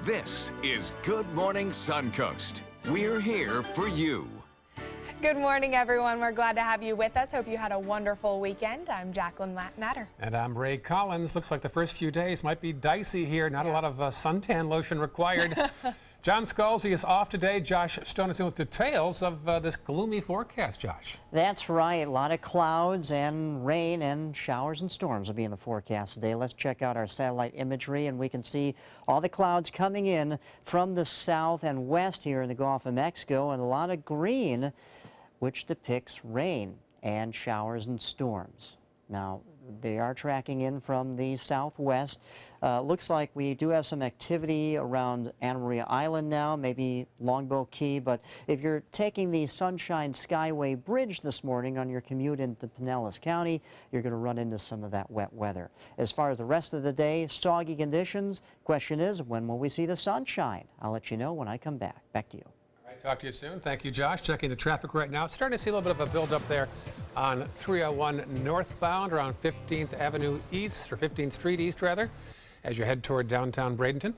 This is Good Morning Suncoast. We're here for you. Good morning, everyone. We're glad to have you with us. Hope you had a wonderful weekend. I'm Jacqueline Natter. And I'm Ray Collins. Looks like the first few days might be dicey here. Not a lot of suntan lotion required. John Scalzi is off today. Josh Stone is in with details of this gloomy forecast, Josh. That's right. A lot of clouds and rain and showers and storms will be in the forecast today. Let's check out our satellite imagery, and we can see all the clouds coming in from the south and west here in the Gulf of Mexico, and a lot of green, which depicts rain and showers and storms. Now, they are tracking in from the southwest. Looks like we do have some activity around Anna Maria Island now, maybe Longboat Key, but if you're taking the Sunshine Skyway Bridge this morning on your commute into Pinellas County, you're going to run into some of that wet weather. As far as the rest of the day, soggy conditions. Question is, when will we see the sunshine? I'll let you know when I come back. Back to you. Talk to you soon. Thank you, Josh. Checking the traffic right now. Starting to see a little bit of a buildup there on 301 northbound around 15th Avenue East, or 15th Street East, rather, as you head toward downtown Bradenton.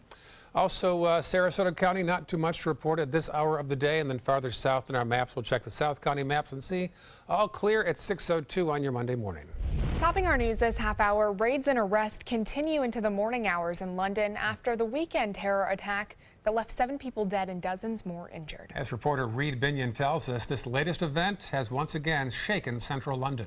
Also, Sarasota County, not too much to report at this hour of the day. And then farther south in our maps, we'll check the South County maps and see all clear at 6:02 on your Monday morning. Topping our news this half hour, raids and arrests continue into the morning hours in London after the weekend terror attack that left 7 people dead and dozens more injured. As reporter Reed Binion tells us, this latest event has once again shaken central London.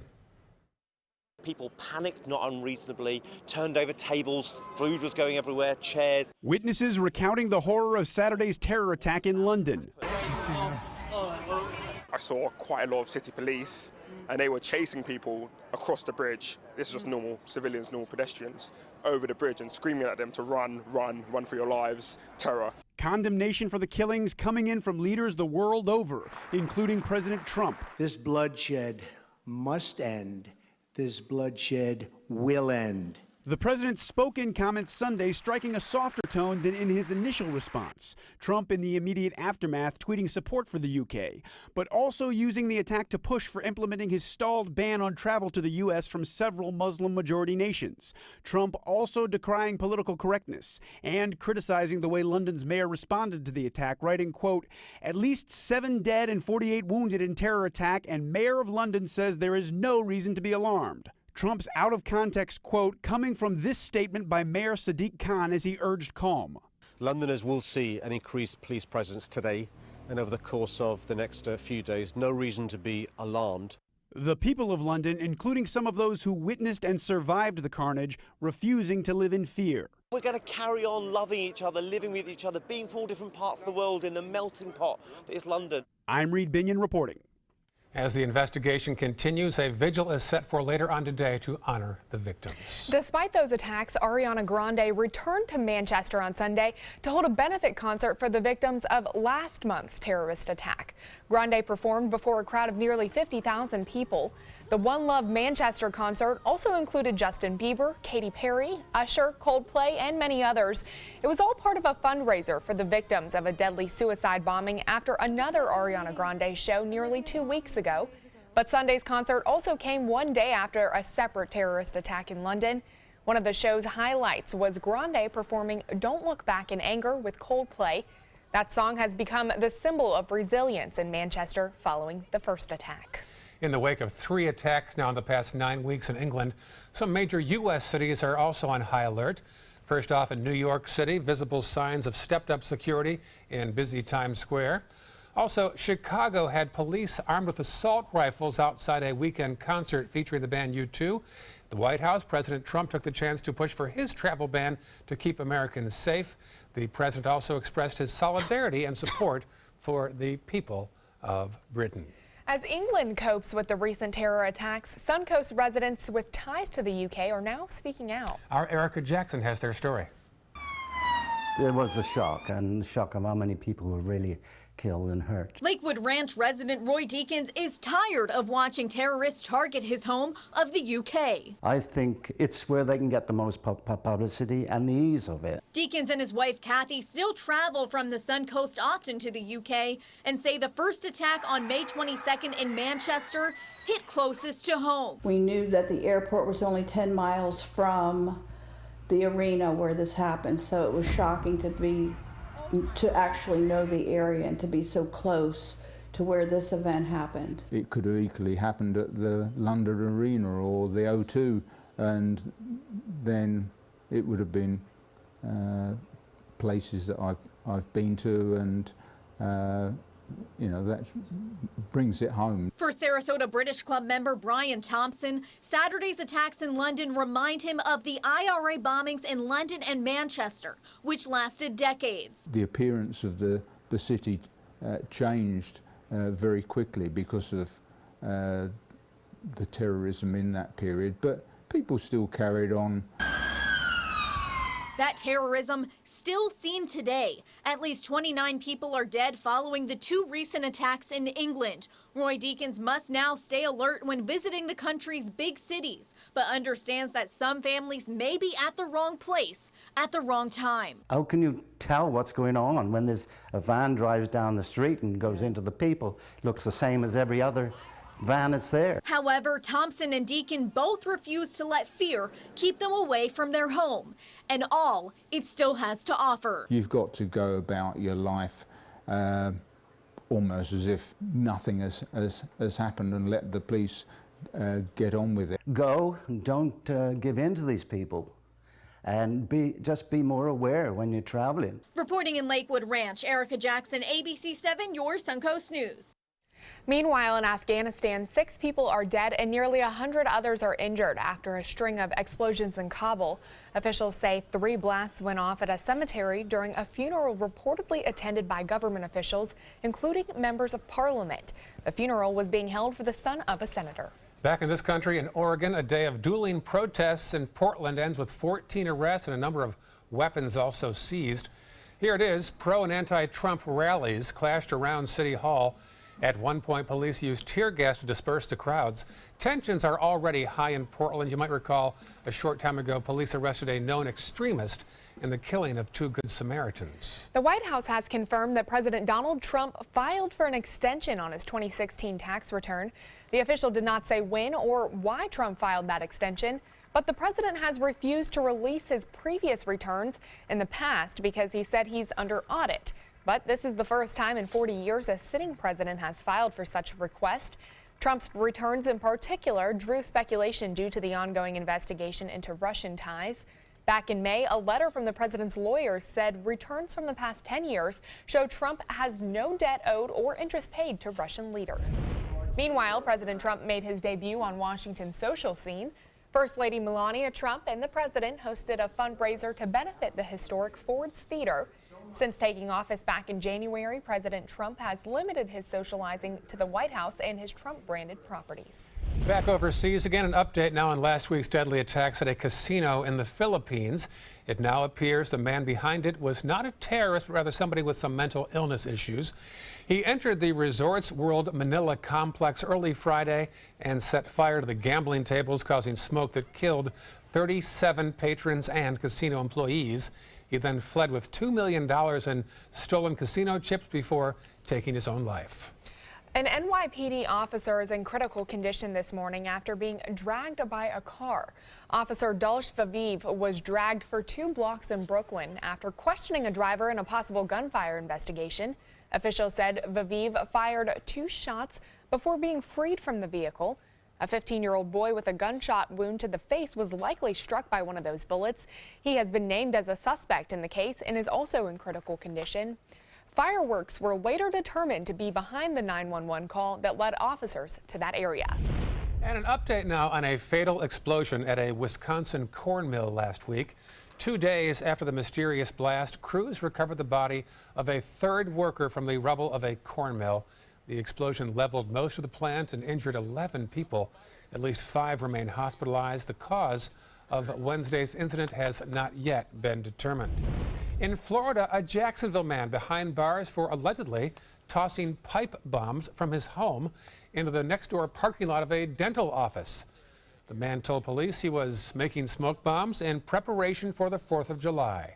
People panicked not unreasonably, turned over tables, food was going everywhere, chairs. Witnesses recounting the horror of Saturday's terror attack in London. I saw quite a lot of city police, and they were chasing people across the bridge. This is just normal civilians, normal pedestrians, over the bridge and screaming at them to run, run, run for your lives. Terror. Condemnation for the killings coming in from leaders the world over, including President Trump. This bloodshed must end. This bloodshed will end. The president spoke in comments Sunday, striking a softer tone than in his initial response. Trump, in the immediate aftermath, tweeting support for the UK, but also using the attack to push for implementing his stalled ban on travel to the U.S. from several Muslim-majority nations. Trump also decrying political correctness and criticizing the way London's mayor responded to the attack, writing, quote, "At least 7 dead and 48 wounded in terror attack, and Mayor of London says there is no reason to be alarmed." Trump's out-of-context quote coming from this statement by Mayor Sadiq Khan as he urged calm. Londoners will see an increased police presence today and over the course of the next few days. No reason to be alarmed. The people of London, including some of those who witnessed and survived the carnage, refusing to live in fear. We're going to carry on loving each other, living with each other, being from all different parts of the world in the melting pot that is London. I'm Reed Binion reporting. As the investigation continues, a vigil is set for later on today to honor the victims. Despite those attacks, Ariana Grande returned to Manchester on Sunday to hold a benefit concert for the victims of last month's terrorist attack. Grande performed before a crowd of nearly 50,000 people. The One Love Manchester concert also included Justin Bieber, Katy Perry, Usher, Coldplay, and many others. It was all part of a fundraiser for the victims of a deadly suicide bombing after another Ariana Grande show nearly 2 weeks ago. But Sunday's concert also came one day after a separate terrorist attack in London. One of the show's highlights was Grande performing Don't Look Back in Anger with Coldplay. That song has become the symbol of resilience in Manchester following the first attack. In the wake of 3 attacks now in the past 9 weeks in England, some major U.S. cities are also on high alert. First off, in New York City, visible signs of stepped-up security in busy Times Square. Also, Chicago had police armed with assault rifles outside a weekend concert featuring the band U2. The White House, President Trump took the chance to push for his travel ban to keep Americans safe. The president also expressed his solidarity and support for the people of Britain. As England copes with the recent terror attacks, Suncoast residents with ties to the UK are now speaking out. Our Erica Jackson has their story. There was a shock, and the shock of how many people were really killed and hurt. Lakewood Ranch resident Roy Deakins is tired of watching terrorists target his home of the UK. I think it's where they can get the most publicity and the ease of it. Deakins and his wife Kathy still travel from the Suncoast often to the UK and say the first attack on May 22nd in Manchester hit closest to home. We knew that the airport was only 10 miles from the arena where this happened, so it was shocking to be to actually know the area and to be so close to where this event happened. It could have equally happened at the London Arena or the O2, and then it would have been places that I've been to, and you know, that brings it home. For Sarasota British Club member Brian Thompson, Saturday's attacks in London remind him of the IRA bombings in London and Manchester, which lasted decades. The appearance of the city changed very quickly because of the terrorism in that period, but people still carried on. That terrorism still seen today. At least 29 people are dead following the 2 recent attacks in England. Roy Deakins must now stay alert when visiting the country's big cities, but understands that some families may be at the wrong place at the wrong time. How can you tell what's going on when there's a van drives down the street and goes into the people? It looks the same as every other van that's there. However, Thompson and Deacon both refuse to let fear keep them away from their home and all it still has to offer. You've got to go about your life almost as if nothing has happened, and let the police get on with it. Go, don't give in to these people, and just be more aware when you're traveling. Reporting in Lakewood Ranch, Erica Jackson, ABC 7, your Suncoast News. Meanwhile, in Afghanistan, 6 people are dead and nearly 100 others are injured after a string of explosions in Kabul. Officials say 3 blasts went off at a cemetery during a funeral reportedly attended by government officials, including members of parliament. The funeral was being held for the son of a senator. Back in this country, in Oregon, a day of dueling protests in Portland ends with 14 arrests and a number of weapons also seized. Here it is. Pro and anti-Trump rallies clashed around City Hall. At one point, police used tear gas to disperse the crowds. Tensions are already high in Portland. You might recall a short time ago, police arrested a known extremist in the killing of 2 Good Samaritans. The White House has confirmed that President Donald Trump filed for an extension on his 2016 tax return. The official did not say when or why Trump filed that extension, but the president has refused to release his previous returns in the past because he said he's under audit. But this is the first time in 40 years a sitting president has filed for such a request. Trump's returns in particular drew speculation due to the ongoing investigation into Russian ties. Back in May, a letter from the president's lawyers said returns from the past 10 years show Trump has no debt owed or interest paid to Russian leaders. Meanwhile, President Trump made his debut on Washington's social scene. First Lady Melania Trump and the president hosted a fundraiser to benefit the historic Ford's Theater. Since taking office back in January, President Trump has limited his socializing to the White House and his Trump-branded properties. Back overseas, again, an update now on last week's deadly attacks at a casino in the Philippines. It now appears the man behind it was not a terrorist, but rather somebody with some mental illness issues. He entered the Resorts World Manila complex early Friday and set fire to the gambling tables, causing smoke that killed 37 patrons and casino employees. He then fled with $2 million in stolen casino chips before taking his own life. An NYPD officer is in critical condition this morning after being dragged by a car. Officer Dulce Vaviv was dragged for 2 blocks in Brooklyn after questioning a driver in a possible gunfire investigation. Officials said Vaviv fired 2 shots before being freed from the vehicle. A 15-year-old boy with a gunshot wound to the face was likely struck by one of those bullets. He has been named as a suspect in the case and is also in critical condition. Fireworks were later determined to be behind the 911 call that led officers to that area. And an update now on a fatal explosion at a Wisconsin corn mill last week. 2 days after the mysterious blast, crews recovered the body of a 3rd worker from the rubble of a corn mill. The explosion leveled most of the plant and injured 11 people. At least 5 remain hospitalized. The cause of Wednesday's incident has not yet been determined. In Florida, a Jacksonville man behind bars for allegedly tossing pipe bombs from his home into the next-door parking lot of a dental office. The man told police he was making smoke bombs in preparation for the 4th of July.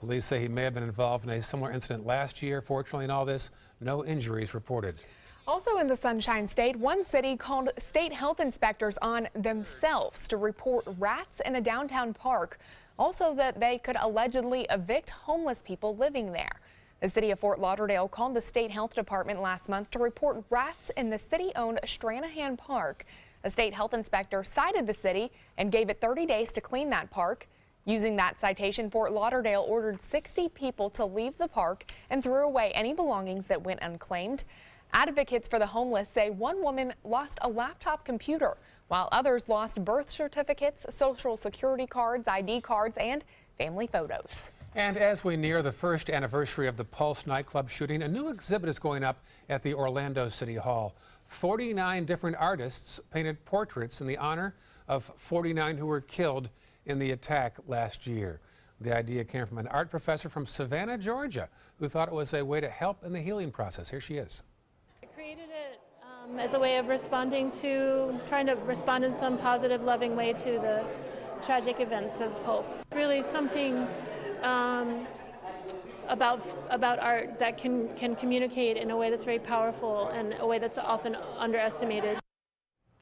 Police say he may have been involved in a similar incident last year. Fortunately, in all this, no injuries reported. Also in the Sunshine State, one city called state health inspectors on themselves to report rats in a downtown park. Also that they could allegedly evict homeless people living there. The city of Fort Lauderdale called the state health department last month to report rats in the city-owned Stranahan Park. A state health inspector cited the city and gave it 30 days to clean that park. Using that citation, Fort Lauderdale ordered 60 people to leave the park and threw away any belongings that went unclaimed. Advocates for the homeless say one woman lost a laptop computer, while others lost birth certificates, social security cards, ID cards, and family photos. And as we near the first anniversary of the Pulse nightclub shooting, a new exhibit is going up at the Orlando City Hall. 49 different artists painted portraits in the honor of 49 who were killed in the attack last year. The idea came from an art professor from Savannah, Georgia, who thought it was a way to help in the healing process. Here she is. I created it as a way of trying to respond in some positive, loving way to the tragic events of Pulse. Really something about art that can communicate in a way that's very powerful and a way that's often underestimated.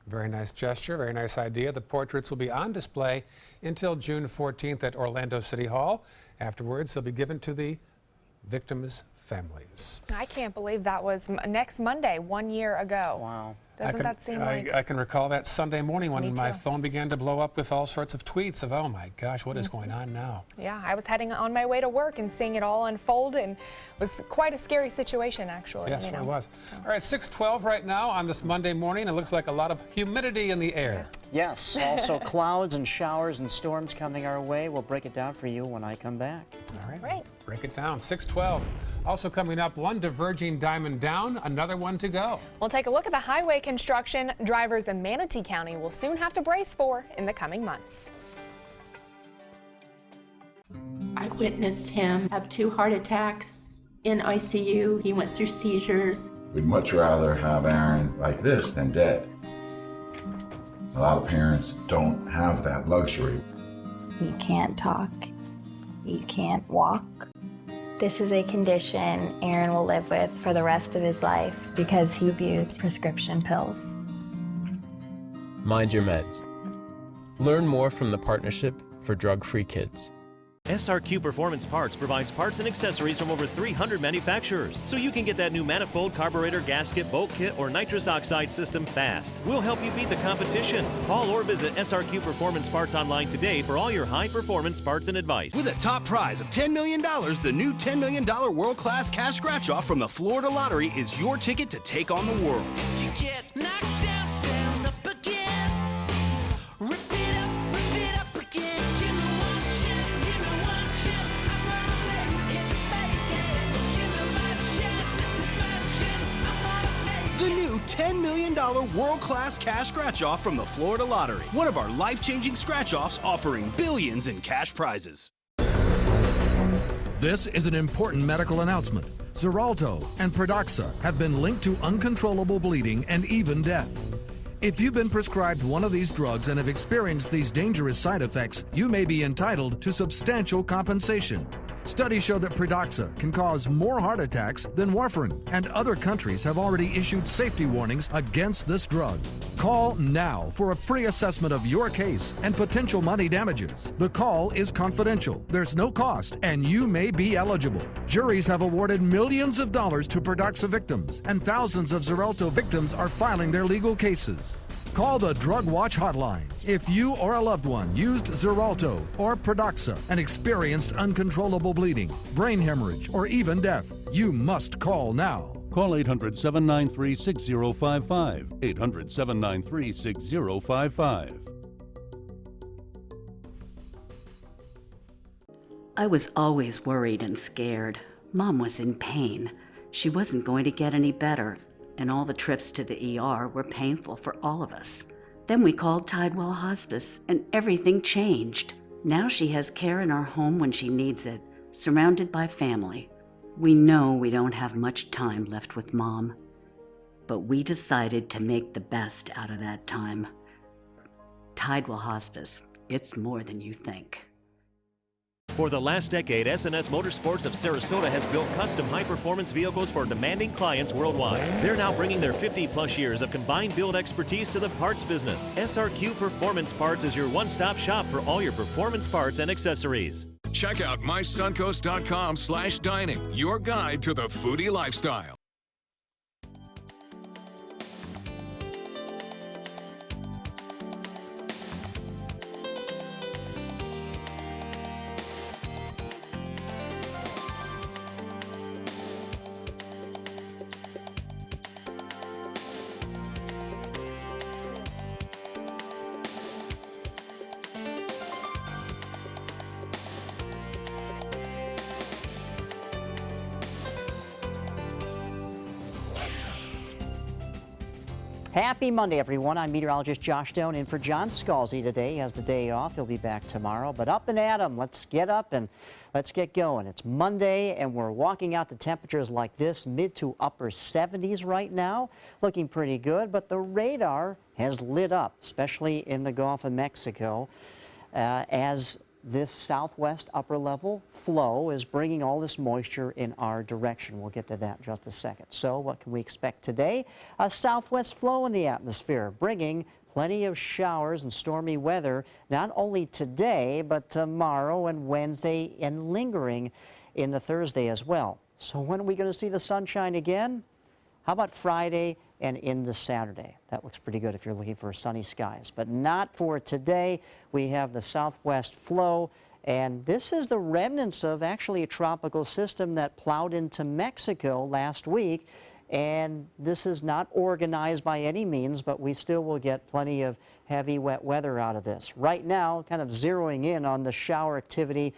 Very nice gesture, very nice idea. The portraits will be on display until June 14th at Orlando City Hall. Afterwards, they'll be given to the victims' families. I can't believe that was next Monday, 1 year ago. Wow. Doesn't that seem like... I can recall that Sunday morning when my too. phone began to blow up with all sorts of tweets of, oh my gosh, what is going on now? Yeah, I was heading on my way to work and seeing it all unfold, and it was quite a scary situation, actually. Yes, you know? it was. So. All right, 6:12 right now on this Monday morning. It looks like a lot of humidity in the air. Yes, also clouds and showers and storms coming our way. We'll break it down for you when I come back. All right, Right. break it down. 6:12. Also coming up, one diverging diamond down, another one to go. We'll take a look at the highway construction drivers in Manatee County will soon have to brace for in the coming months. I witnessed him have 2 heart attacks in ICU. He went through seizures. We'd much rather have Aaron like this than dead. A lot of parents don't have that luxury. He can't talk. He can't walk. This is a condition Aaron will live with for the rest of his life because he abused prescription pills. Mind your meds. Learn more from the Partnership for Drug-Free Kids. SRQ Performance Parts provides parts and accessories from over 300 manufacturers, so you can get that new manifold, carburetor, gasket, bolt kit, or nitrous oxide system fast. We'll help you beat the competition. Call or visit SRQ Performance Parts online today for all your high-performance parts and advice. With a top prize of $10 million, the new $10 million world-class cash scratch-off from the Florida Lottery is your ticket to take on the world. If you get knocked down, stand up again. Repeat up again. Give me one chance, give me one chance. I'm gonna let it make it. Give me my chance, this is my chance. I'm gonna take The new $10 million world-class cash scratch-off from the Florida Lottery. One of our life-changing scratch-offs offering billions in cash prizes. This is an important medical announcement. Xarelto and Pradaxa have been linked to uncontrollable bleeding and even death. If you've been prescribed one of these drugs and have experienced these dangerous side effects, you may be entitled to substantial compensation. Studies show that Pradaxa can cause more heart attacks than warfarin, and other countries have already issued safety warnings against this drug. Call now for a free assessment of your case and potential money damages. The call is confidential, there's no cost, and you may be eligible. Juries have awarded millions of dollars to Pradaxa victims, and thousands of Xarelto victims are filing their legal cases. Call the Drug Watch hotline if you or a loved one used Xarelto or Pradaxa and experienced uncontrollable bleeding, brain hemorrhage, or even death. You must call now. Call 800-793-6055. 800-793-6055. I was always worried and scared. Mom was in pain. She wasn't going to get any better, and all the trips to the ER were painful for all of us. Then we called Tidewell Hospice, and everything changed. Now she has care in our home when she needs it, surrounded by family. We know we don't have much time left with Mom, but we decided to make the best out of that time. Tidewell Hospice, it's more than you think. For the last decade, S&S Motorsports of Sarasota has built custom high-performance vehicles for demanding clients worldwide. They're now bringing their 50-plus years of combined build expertise to the parts business. SRQ Performance Parts is your one-stop shop for all your performance parts and accessories. Check out mysuncoast.com/dining, your guide to the foodie lifestyle. Happy Monday, everyone. I'm meteorologist Josh Stone in for John Scalzi today. He has the day off. He'll be back tomorrow. But up and at 'em. Let's get up and let's get going. It's Monday, and we're walking out to temperatures like this, mid to upper 70s right now. Looking pretty good, but the radar has lit up, especially in the Gulf of Mexico, as this southwest upper level flow is bringing all this moisture in our direction. We'll get to that in just a second. So what can we expect today? A southwest flow in the atmosphere, bringing plenty of showers and stormy weather, not only today, but tomorrow and Wednesday, and lingering into Thursday as well. So when are we going to see the sunshine again? How about Friday and into Saturday? That looks pretty good if you're looking for sunny skies, but not for today. We have the southwest flow, and this is the remnants of actually a tropical system that plowed into Mexico last week. And this is not organized by any means, but we still will get plenty of heavy, wet weather out of this. Right now, kind of zeroing in on the shower activity,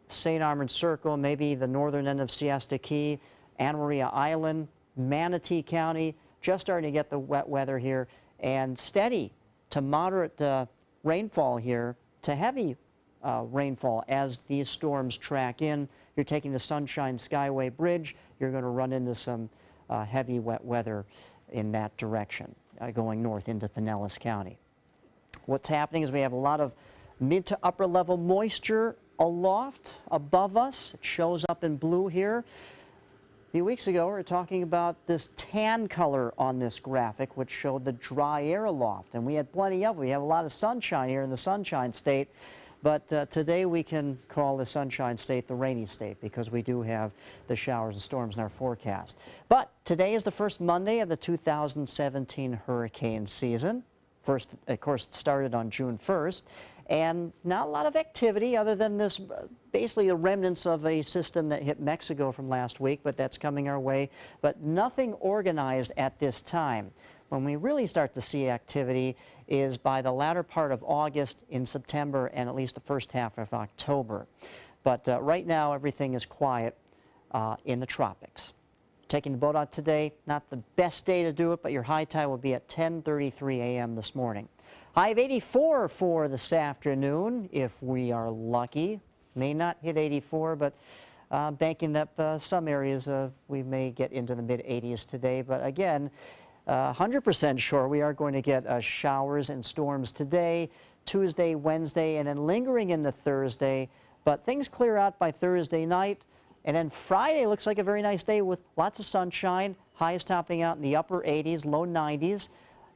St. Armand Circle, maybe the northern end of Siesta Key, Anna Maria Island, Manatee County, just starting to get the wet weather here, and steady to moderate rainfall here to heavy rainfall as these storms track in. You're taking the Sunshine Skyway Bridge, you're going to run into some heavy wet weather in that direction going north into Pinellas County. What's happening is we have a lot of mid to upper level moisture aloft above us. It shows up in blue here. A few weeks ago, we were talking about this tan color on this graphic, which showed the dry air aloft, and we had plenty of it. We have a lot of sunshine here in the Sunshine State, but today we can call the Sunshine State the rainy state because we do have the showers and storms in our forecast. But today is the first Monday of the 2017 hurricane season. First, of course, it started on June 1st. And not a lot of activity other than this, basically the remnants of a system that hit Mexico from last week, but that's coming our way. But nothing organized at this time. When we really start to see activity is by the latter part of August, in September, and at least the first half of October. But right now, everything is quiet in the tropics. Taking the boat out today, not the best day to do it, but your high tide will be at 10:33 a.m. this morning. High of 84 for this afternoon, if we are lucky. May not hit 84, but banking that some areas we may get into the mid-80s today. But again, 100% sure we are going to get showers and storms today, Tuesday, Wednesday, and then lingering into Thursday. But things clear out by Thursday night. And then Friday looks like a very nice day with lots of sunshine, highs topping out in the upper 80s, low 90s.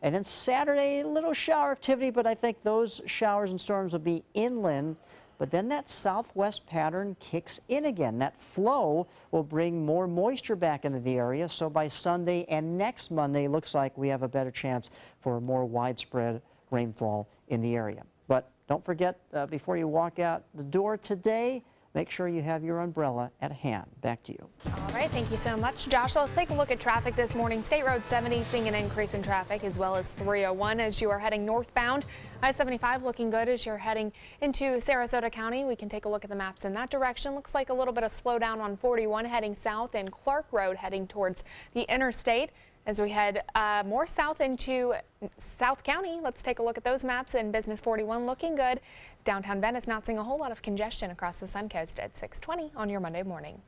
And then Saturday, a little shower activity, but I think those showers and storms will be inland. But then that southwest pattern kicks in again. That flow will bring more moisture back into the area. So by Sunday and next Monday, looks like we have a better chance for more widespread rainfall in the area. But don't forget, before you walk out the door today, make sure you have your umbrella at hand. Back to you. All right, thank you so much, Josh. Let's take a look at traffic this morning. State Road 70 seeing an increase in traffic, as well as 301 as you are heading northbound. I-75 looking good as you're heading into Sarasota County. We can take a look at the maps in that direction. Looks like a little bit of slowdown on 41 heading south, and Clark Road heading towards the interstate. As we head more south into South County, let's take a look at those maps. And Business 41 looking good. Downtown Venice not seeing a whole lot of congestion across the Suncoast at 6:20 on your Monday morning.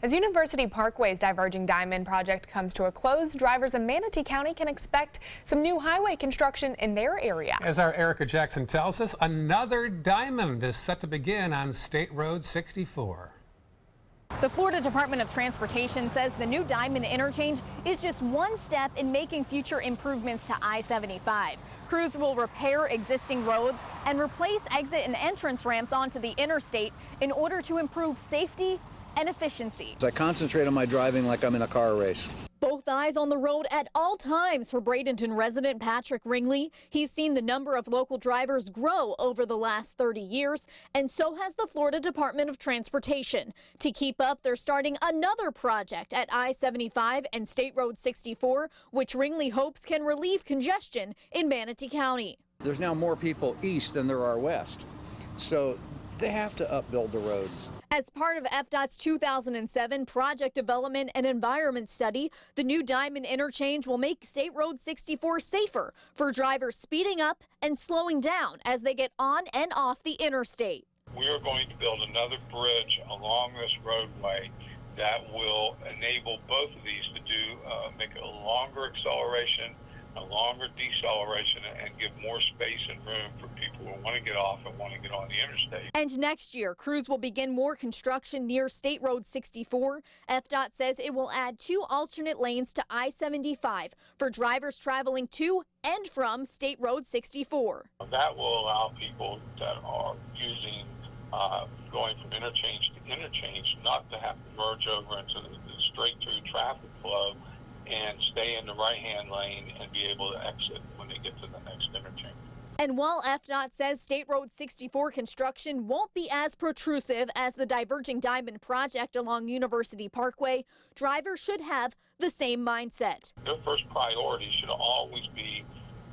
As University Parkway's Diverging Diamond project comes to a close, drivers in Manatee County can expect some new highway construction in their area. As our Erica Jackson tells us, another diamond is set to begin on State Road 64. The Florida Department of Transportation says the new Diamond interchange is just one step in making future improvements to I-75. Crews will repair existing roads and replace exit and entrance ramps onto the interstate in order to improve safety and efficiency. I concentrate on my driving like I'm in a car race. Both eyes on the road at all times for Bradenton resident Patrick Ringley. He's seen the number of local drivers grow over the last 30 years, and so has the Florida Department of Transportation. To keep up, they're starting another project at I-75 and State Road 64, which Ringley hopes can relieve congestion in Manatee County. There's now more people east than there are west, so they have to upbuild the roads. As part of FDOT's 2007 Project Development and Environment Study, the new Diamond interchange will make State Road 64 safer for drivers speeding up and slowing down as they get on and off the interstate. We are going to build another bridge along this roadway that will enable both of these to make a longer acceleration, a longer deceleration, and give more space and room for people who want to get off and want to get on the interstate. And next year, crews will begin more construction near State Road 64. FDOT says it will add 2 alternate lanes to I-75 for drivers traveling to and from State Road 64. That will allow people that are using going from interchange to interchange not to have to merge over into the straight-through traffic flow and stay in the right-hand lane and be able to exit when they get to the next interchange. And while FDOT says State Road 64 construction won't be as protrusive as the Diverging Diamond project along University Parkway, drivers should have the same mindset. Their first priority should always be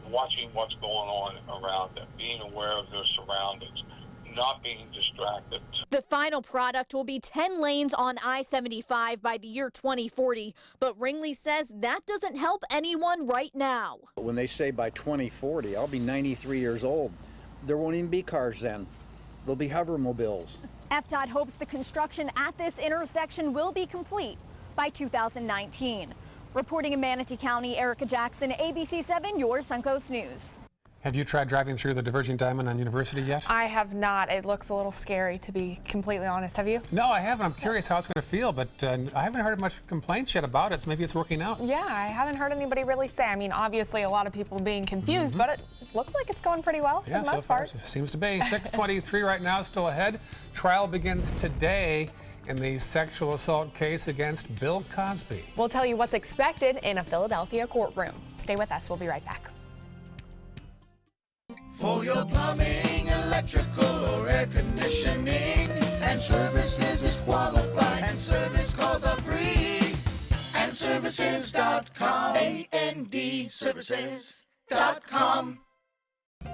watching what's going on around them, being aware of their surroundings, not being distracted. The final product will be 10 lanes on I-75 by the year 2040, but Ringley says that doesn't help anyone right now. When they say by 2040, I'll be 93 years old. There won't even be cars then. There'll be hovermobiles. FDOT hopes the construction at this intersection will be complete by 2019. Reporting in Manatee County, Erica Jackson, ABC 7, your Suncoast News. Have you tried driving through the Diverging Diamond on University yet? I have not. It looks a little scary, to be completely honest. Have you? No, I haven't. I'm curious how it's going to feel, but I haven't heard much complaints yet about it, so maybe it's working out. Yeah, I haven't heard anybody really say. I mean, obviously a lot of people being confused, but it looks like it's going pretty well for the most part. Seems to be. 6:23 right now, still ahead. Trial begins today in the sexual assault case against Bill Cosby. We'll tell you what's expected in a Philadelphia courtroom. Stay with us. We'll be right back. For your plumbing, electrical, or air conditioning, and services is qualified, and service calls are free. And services.com, AND services.com.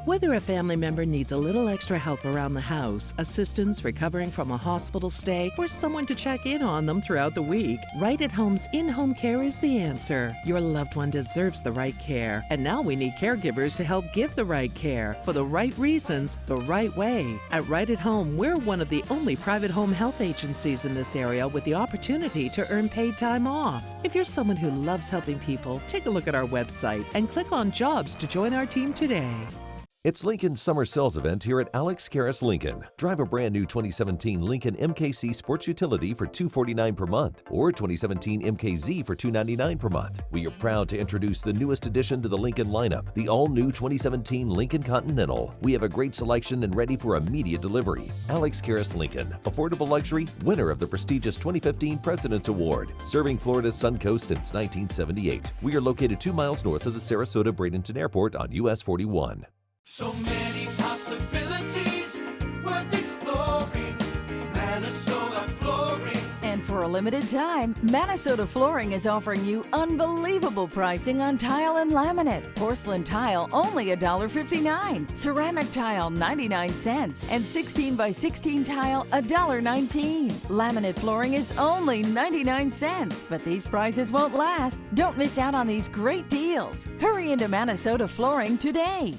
Whether a family member needs a little extra help around the house, assistance recovering from a hospital stay, or someone to check in on them throughout the week, Right at Home's in-home care is the answer. Your loved one deserves the right care, and now we need caregivers to help give the right care for the right reasons, the right way. At Right at Home, we're one of the only private home health agencies in this area with the opportunity to earn paid time off. If you're someone who loves helping people, take a look at our website and click on Jobs to join our team today. It's Lincoln's summer sales event here at Alex Karras Lincoln. Drive a brand new 2017 Lincoln MKC Sports Utility for $249 per month or 2017 MKZ for $299 per month. We are proud to introduce the newest addition to the Lincoln lineup, the all-new 2017 Lincoln Continental. We have a great selection and ready for immediate delivery. Alex Karras Lincoln, affordable luxury, winner of the prestigious 2015 President's Award, serving Florida's Suncoast since 1978. We are located 2 miles north of the Sarasota-Bradenton Airport on US 41. So many possibilities worth exploring. Minnesota Flooring. And for a limited time, Minnesota Flooring is offering you unbelievable pricing on tile and laminate. Porcelain tile only $1.59. Ceramic tile 99 cents. And 16 by 16 tile $1.19. Laminate flooring is only 99 cents. But these prices won't last. Don't miss out on these great deals. Hurry into Minnesota Flooring today.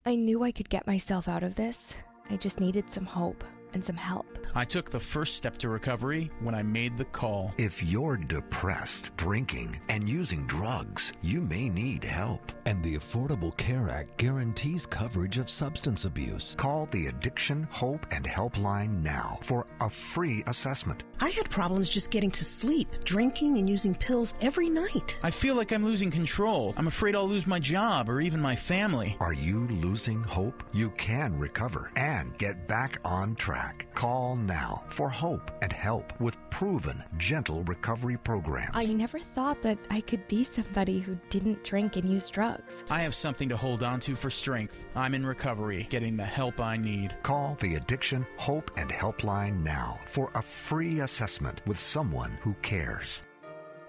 I knew I could get myself out of this. I just needed some hope. and some help. I took the first step to recovery when I made the call. If you're depressed, drinking, and using drugs, you may need help. And the Affordable Care Act guarantees coverage of substance abuse. Call the Addiction, Hope, and Helpline now for a free assessment. I had problems just getting to sleep, drinking and using pills every night. I feel like I'm losing control. I'm afraid I'll lose my job or even my family. Are you losing hope? You can recover and get back on track. Call now for hope and help with proven, gentle recovery programs. I never thought that I could be somebody who didn't drink and use drugs. I have something to hold on to for strength. I'm in recovery, getting the help I need. Call the Addiction, Hope, and Helpline now for a free assessment with someone who cares.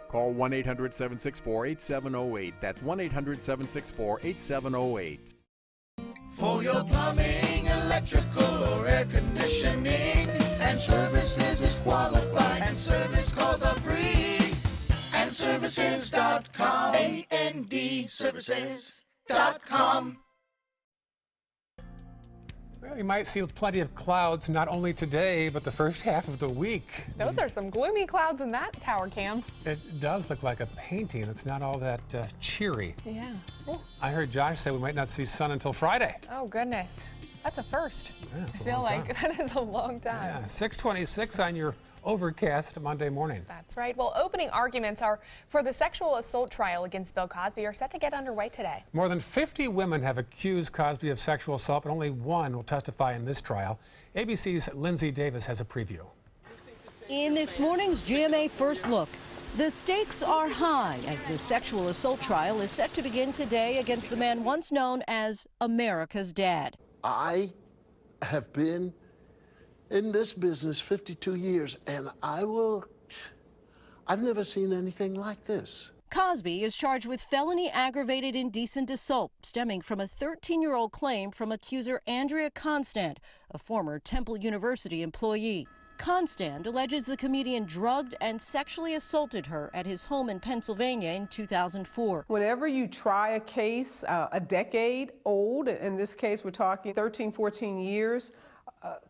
Call 1-800-764-8708. That's 1-800-764-8708. For your plumbing, electrical, or air conditioning, and services is qualified, and service calls are free. And services.com, AND services.com. Well, you might see plenty of clouds, not only today, but the first half of the week. Those are some gloomy clouds in that tower cam. It does look like a painting. It's not all that cheery. Yeah. Ooh. I heard Josh say we might not see sun until Friday. Oh, goodness. That's a first. Yeah, I feel like that is a long time. Yeah, 6:26 on your overcast Monday morning. That's right. Well, opening arguments for the sexual assault trial against Bill Cosby are set to get underway today. More than 50 women have accused Cosby of sexual assault, but only one will testify in this trial. ABC's Lindsay Davis has a preview. In this morning's GMA First Look, the stakes are high as the sexual assault trial is set to begin today against the man once known as America's dad. I have been in this business 52 years, and I've never seen anything like this. Cosby is charged with felony aggravated indecent assault stemming from a 13-year-old claim from accuser Andrea Constand, a former Temple University employee. Constand alleges the comedian drugged and sexually assaulted her at his home in Pennsylvania in 2004. Whenever you try a case a decade old, in this case we're talking 13, 14 years,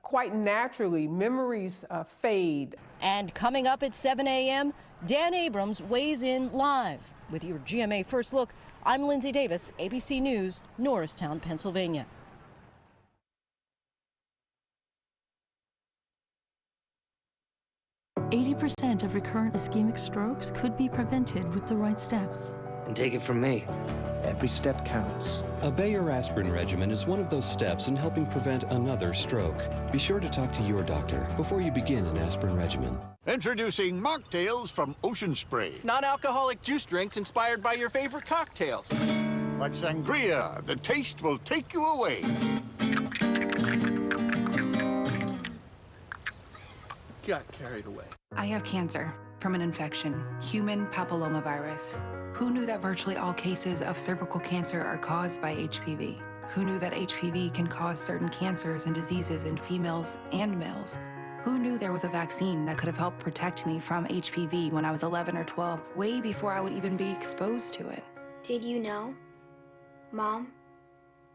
quite naturally, memories fade. And coming up at 7 a.m., Dan Abrams weighs in live. With your GMA First Look, I'm Lindsay Davis, ABC News, Norristown, Pennsylvania. %80 of recurrent ischemic strokes could be prevented with the right steps. And take it from me, every step counts. A Bayer aspirin regimen is one of those steps in helping prevent another stroke. Be sure to talk to your doctor before you begin an aspirin regimen. Introducing mocktails from Ocean Spray. Non-alcoholic juice drinks inspired by your favorite cocktails. Like sangria, the taste will take you away. Got carried away. I have cancer from an infection, human papillomavirus. Who knew that virtually all cases of cervical cancer are caused by HPV? Who knew that HPV can cause certain cancers and diseases in females and males? Who knew there was a vaccine that could have helped protect me from HPV when I was 11 or 12, way before I would even be exposed to it? Did you know? Mom?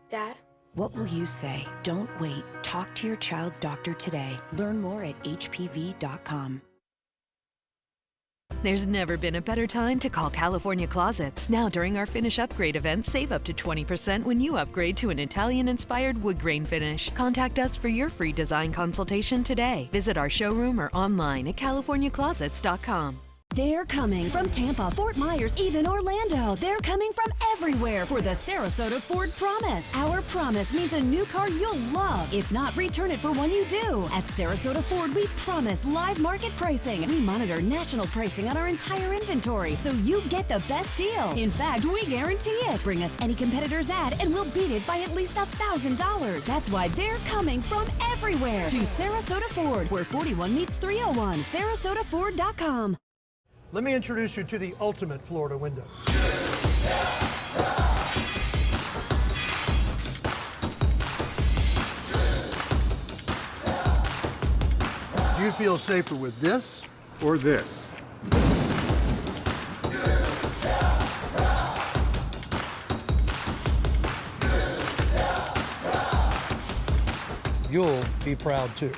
Dad? What will you say? Don't wait. Talk to your child's doctor today. Learn more at hpv.com. There's never been a better time to call California Closets. Now during our Finish Upgrade event, save up to 20% when you upgrade to an Italian-inspired wood grain finish. Contact us for your free design consultation today. Visit our showroom or online at californiaclosets.com. They're coming from Tampa, Fort Myers, even Orlando. They're coming from everywhere for the Sarasota Ford Promise. Our promise means a new car you'll love. If not, return it for one you do. At Sarasota Ford, we promise live market pricing. We monitor national pricing on our entire inventory, so you get the best deal. In fact, we guarantee it. Bring us any competitor's ad, and we'll beat it by at least $1,000. That's why they're coming from everywhere to Sarasota Ford, where 41 meets 301. SarasotaFord.com. Let me introduce you to the ultimate Florida window. Do you feel safer with this or this? You'll be proud too.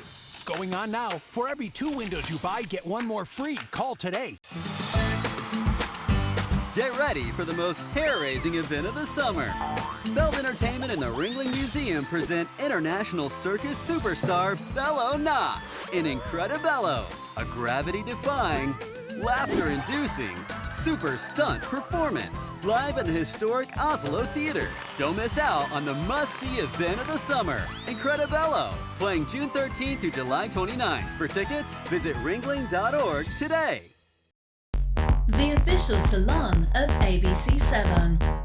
Going on now. For every 2 windows you buy, get 1 more free. Call today. Get ready for the most hair-raising event of the summer. Feld Entertainment and the Ringling Museum present international circus superstar Bello Knott in Incredibello, a gravity-defying, laughter-inducing, super stunt performance live at the historic Oslo Theater. Don't miss out on the must-see event of the summer, Incredibello, playing June 13th through July 29th. For tickets, visit ringling.org today. The official salon of ABC7.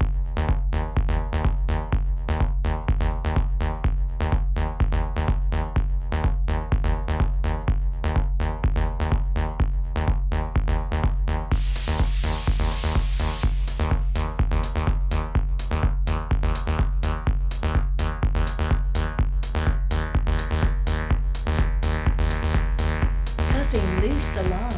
Cutting Loose Salon.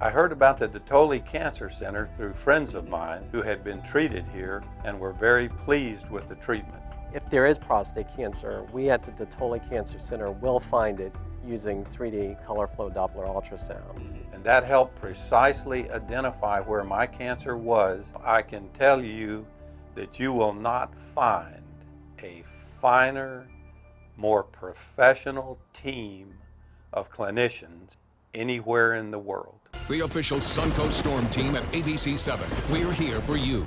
I heard about the Detoli Cancer Center through friends of mine who had been treated here and were very pleased with the treatment. If there is prostate cancer, we at the Detoli Cancer Center will find it using 3D color flow Doppler ultrasound. And that helped precisely identify where my cancer was. I can tell you that you will not find a finer, more professional team of clinicians anywhere in the world. The official Suncoast Storm team at ABC7. We're here for you.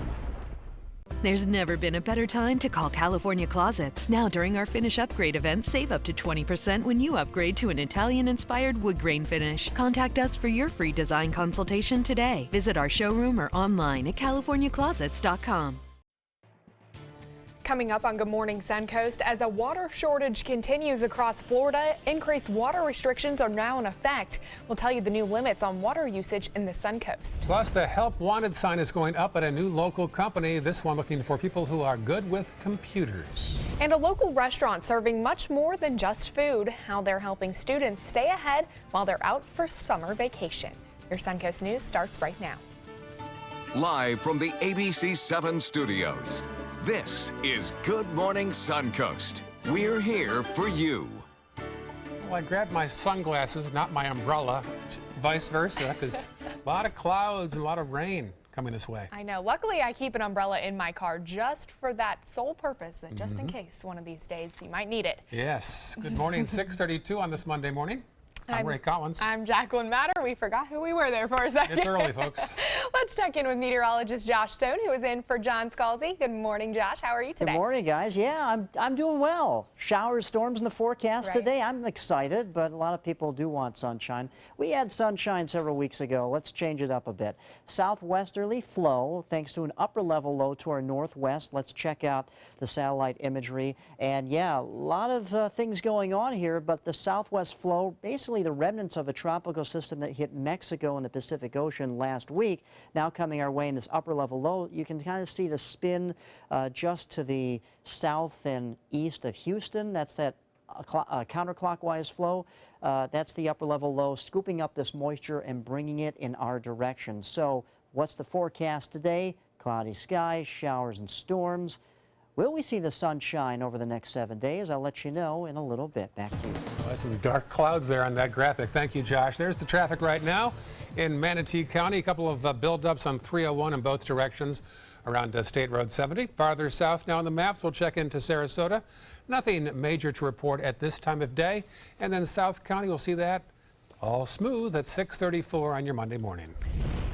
There's never been a better time to call California Closets. Now during our Finish Upgrade event, save up to 20% when you upgrade to an Italian-inspired wood grain finish. Contact us for your free design consultation today. Visit our showroom or online at californiaclosets.com. Coming up on Good Morning Suncoast, as a water shortage continues across Florida, increased water restrictions are now in effect. We'll tell you the new limits on water usage in the Suncoast. Plus, the Help Wanted sign is going up at a new local company, this one looking for people who are good with computers. And a local restaurant serving much more than just food, how they're helping students stay ahead while they're out for summer vacation. Your Suncoast News starts right now. Live from the ABC7 studios, this is Good Morning Suncoast. We're here for you. Well, I grabbed my sunglasses, not my umbrella, vice versa, because a lot of clouds and a lot of rain coming this way. I know. Luckily, I keep an umbrella in my car just for that sole purpose, that just in case one of these days you might need it. Yes. Good morning, 6:32 on this Monday morning. I'm Ray Collins. I'm Jacqueline Matter. We forgot who we were there for a second. It's early, folks. Let's check in with meteorologist Josh Stone, who is in for John Scalzi. Good morning, Josh. How are you today? Good morning, guys. Yeah, I'm doing well. Showers, storms in the forecast today. I'm excited, but a lot of people do want sunshine. We had sunshine several weeks ago. Let's change it up a bit. Southwesterly flow, thanks to an upper level low to our northwest. Let's check out the satellite imagery. And yeah, a lot of things going on here, but the southwest flow, basically the remnants of a tropical system that hit Mexico and the Pacific Ocean last week, now coming our way in this upper level low. You can kind of see the spin just to the south and east of Houston. That's that counterclockwise flow. That's the upper level low, scooping up this moisture and bringing it in our direction. So what's the forecast today? Cloudy skies, showers and storms. Will we see the sunshine over the next 7 days? I'll let you know in a little bit. Back to you. Well, some dark clouds there on that graphic. Thank you, Josh. There's the traffic right now in Manatee County. A couple of buildups on 301 in both directions around State Road 70. Farther south now on the maps, we'll check into Sarasota. Nothing major to report at this time of day. And then South County, we'll see that all smooth at 6:34 on your Monday morning.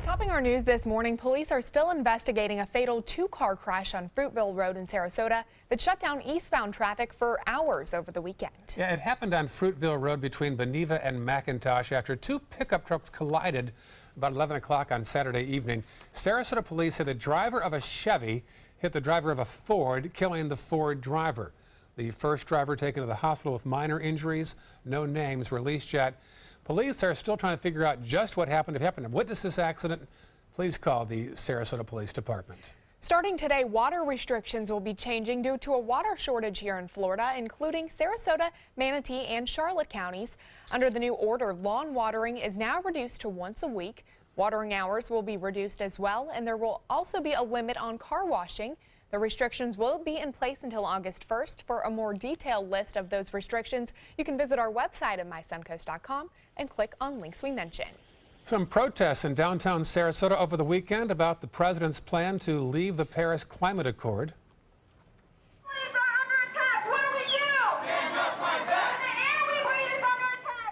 Topping our news this morning, police are still investigating a fatal two-car crash on Fruitville Road in Sarasota that shut down eastbound traffic for hours over the weekend. Yeah, it happened on Fruitville Road between Beneva and McIntosh after two pickup trucks collided about 11 o'clock on Saturday evening. Sarasota police say the driver of a Chevy hit the driver of a Ford, killing the Ford driver. The first driver taken to the hospital with minor injuries, no names released yet. Police are still trying to figure out just what happened. If you happen to witness this accident, please call the Sarasota Police Department. Starting today, water restrictions will be changing due to a water shortage here in Florida, including Sarasota, Manatee, and Charlotte counties. Under the new order, lawn watering is now reduced to once a week. Watering hours will be reduced as well, and there will also be a limit on car washing. The restrictions will be in place until August 1st. For a more detailed list of those restrictions, you can visit our website at mysuncoast.com and click on links we mentioned. Some protests in downtown Sarasota over the weekend about the president's plan to leave the Paris Climate Accord.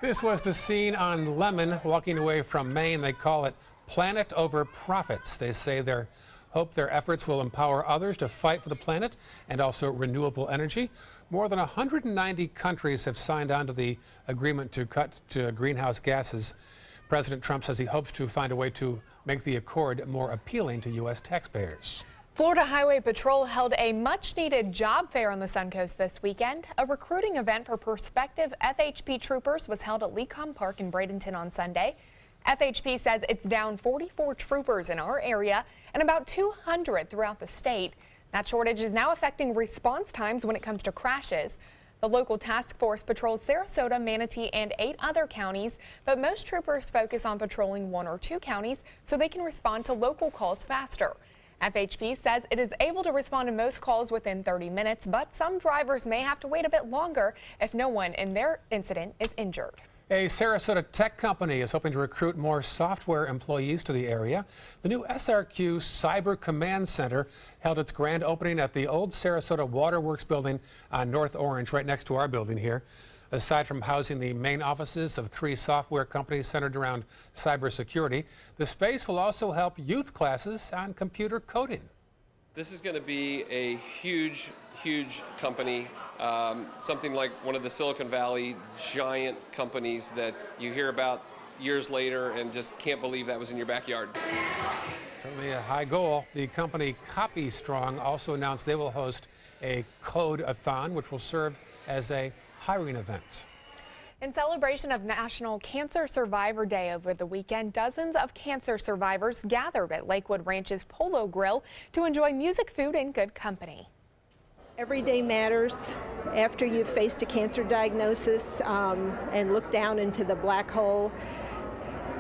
This was the scene on Lemon walking away from Maine. They call it Planet Over Profits. They say they hope their efforts will empower others to fight for the planet and also renewable energy. More than 190 countries have signed on to the agreement to cut greenhouse gases. President Trump says he hopes to find a way to make the accord more appealing to U.S. taxpayers. Florida Highway Patrol held a much-needed job fair on the Suncoast this weekend. A recruiting event for prospective FHP troopers was held at Lecom Park in Bradenton on Sunday. FHP says it's down 44 troopers in our area and about 200 throughout the state. That shortage is now affecting response times when it comes to crashes. The local task force patrols Sarasota, Manatee, and 8 other counties, but most troopers focus on patrolling 1 or 2 counties so they can respond to local calls faster. FHP says it is able to respond to most calls within 30 minutes, but some drivers may have to wait a bit longer if no one in their incident is injured. A Sarasota tech company is hoping to recruit more software employees to the area. The new SRQ Cyber Command Center held its grand opening at the old Sarasota Waterworks building on North Orange, right next to our building here. Aside from housing the main offices of 3 software companies centered around cybersecurity, the space will also help youth classes on computer coding. This is going to be a huge company, something like one of the Silicon Valley giant companies that you hear about years later and just can't believe that was in your backyard. Certainly a high goal. The company CopyStrong also announced they will host a code-a-thon, which will serve as a hiring event. In celebration of National Cancer Survivor Day over the weekend, dozens of cancer survivors gathered at Lakewood Ranch's Polo Grill to enjoy music, food, and good company. Every day matters. After you've faced a cancer diagnosis and look down into the black hole,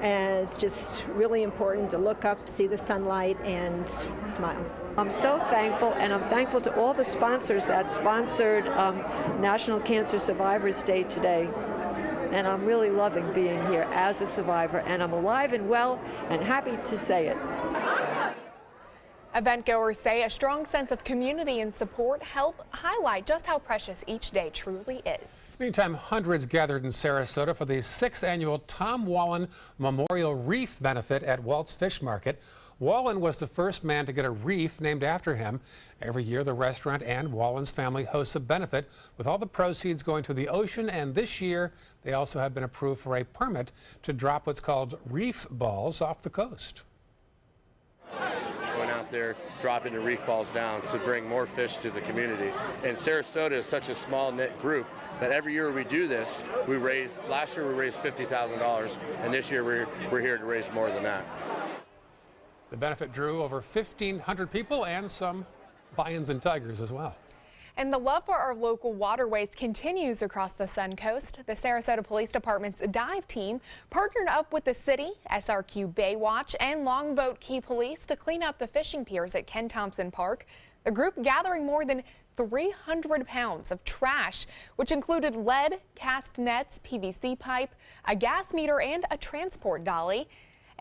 and it's just really important to look up, see the sunlight, and smile. I'm so thankful, and I'm thankful to all the sponsors that sponsored National Cancer Survivors Day today. And I'm really loving being here as a survivor, and I'm alive and well and happy to say it. Event goers say a strong sense of community and support help highlight just how precious each day truly is. Meantime, hundreds gathered in Sarasota for the 6th annual Tom Wallen Memorial Reef Benefit at Walt's Fish Market. Wallen was the first man to get a reef named after him. Every year, the restaurant and Wallen's family hosts a benefit with all the proceeds going to the ocean, and this year they also have been approved for a permit to drop what's called reef balls off the coast. Going out there, dropping the reef balls down to bring more fish to the community. And Sarasota is such a small knit group that every year we do this, last year we raised $50,000, and this year we're here to raise more than that. The benefit drew over 1,500 people and some lions and tigers as well. And the love for our local waterways continues across the Suncoast. The Sarasota Police Department's dive team partnered up with the city, SRQ Baywatch, and Longboat Key Police to clean up the fishing piers at Ken Thompson Park. The group gathering more than 300 pounds of trash, which included lead, cast nets, PVC pipe, a gas meter, and a transport dolly.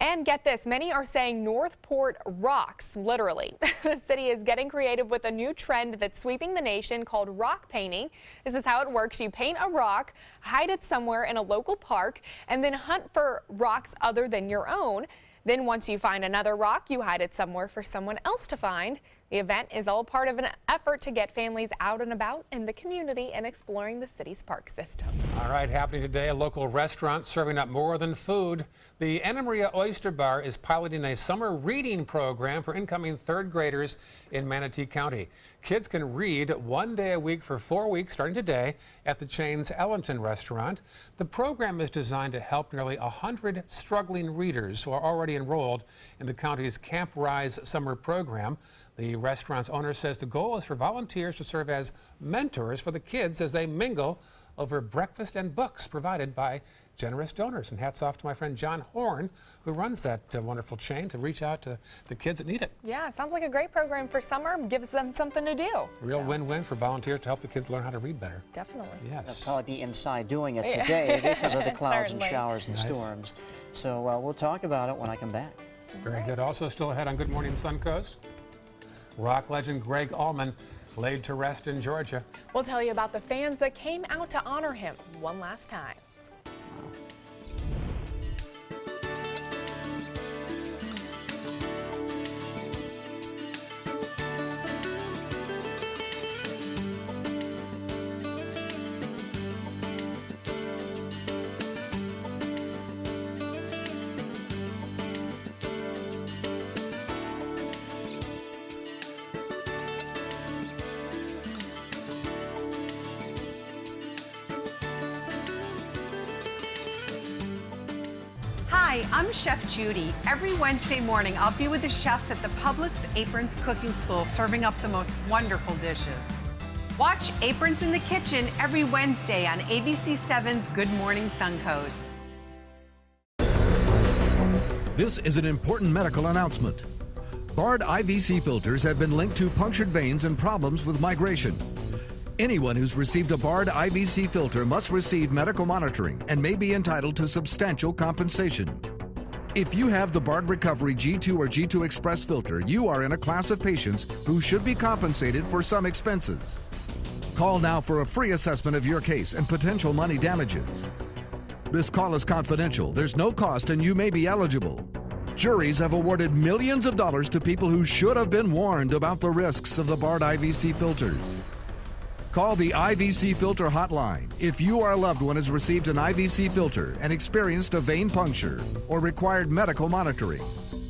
And get this, many are saying Northport rocks, literally. The city is getting creative with a new trend that's sweeping the nation called rock painting. This is how it works. You paint a rock, hide it somewhere in a local park, and then hunt for rocks other than your own. Then once you find another rock, you hide it somewhere for someone else to find. The event is all part of an effort to get families out and about in the community and exploring the city's park system. All right, happening today, a local restaurant serving up more than food. The Anna Maria Oyster Bar is piloting a summer reading program for incoming 3rd graders in Manatee County. Kids can read 1 day a week for 4 weeks starting today at the chain's Ellington restaurant. The program is designed to help nearly 100 struggling readers who are already enrolled in the county's Camp Rise summer program. The restaurant's owner says the goal is for volunteers to serve as mentors for the kids as they mingle over breakfast and books provided by generous donors. And hats off to my friend John Horn, who runs that wonderful chain, to reach out to the kids that need it. Yeah, it sounds like a great program for summer. Gives them something to do. Real win-win for volunteers to help the kids learn how to read better. Definitely. Yes. They'll probably be inside doing it today because of the clouds and Certainly. showers and storms. So we'll talk about it when I come back. Very good. Also still ahead on Good Morning Suncoast, rock legend Greg Allman laid to rest in Georgia. We'll tell you about the fans that came out to honor him one last time. Hi, I'm Chef Judy. Every Wednesday morning, I'll be with the chefs at the Publix Aprons Cooking School serving up the most wonderful dishes. Watch Aprons in the Kitchen every Wednesday on ABC7's Good Morning Suncoast. This is an important medical announcement. Bard IVC filters have been linked to punctured veins and problems with migration. Anyone who's received a Bard IVC filter must receive medical monitoring and may be entitled to substantial compensation. If you have the Bard Recovery G2 or G2 Express filter, you are in a class of patients who should be compensated for some expenses. Call now for a free assessment of your case and potential money damages. This call is confidential. There's no cost and you may be eligible. Juries have awarded millions of dollars to people who should have been warned about the risks of the Bard IVC filters. Call the IVC Filter Hotline if you or a loved one has received an IVC filter and experienced a vein puncture or required medical monitoring.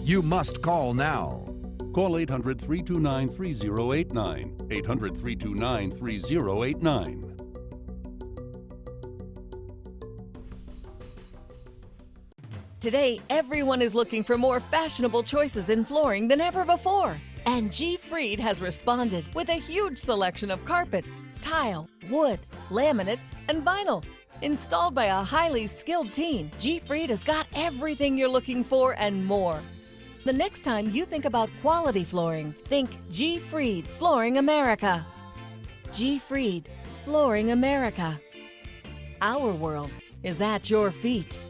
You must call now. Call 800-329-3089. 800-329-3089. Today, everyone is looking for more fashionable choices in flooring than ever before. And G. Fried has responded with a huge selection of carpets, tile, wood, laminate, and vinyl. Installed by a highly skilled team, G. Fried has got everything you're looking for and more. The next time you think about quality flooring, think G. Fried Flooring America. G. Fried Flooring America. Our world is at your feet.